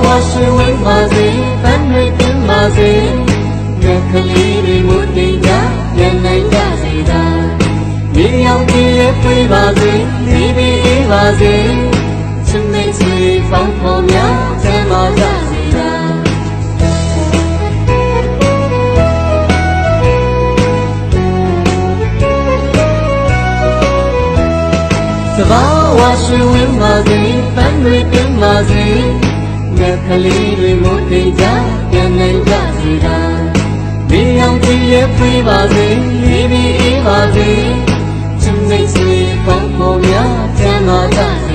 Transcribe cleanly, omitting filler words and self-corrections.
ဝရှိဝိပါစေပန်းတွေပင်ပါစေငါကလေးတွေမွတ်နေကြပြန်နိုင်ကြစေသာမြေရောက်ကြည့်ရပြေးပါစေဒီဒီအေးပါစေချစ်မိတ်ဆွေပေါင်းဖော်များကျမ်းမာကြစေသာသဘာဝရှိဝိပါစေပန်းတွေပင်ပါစေငါကလေးတွေမွတ်နေကြပြန်နိုင်ကြစေသာမြေရောက်ကြည့်ရပြေးပါစေဒီဒီအေးပါစေချစ်မိတ်ဆွေပေါင်းဖော်များကျမ်းမာကြ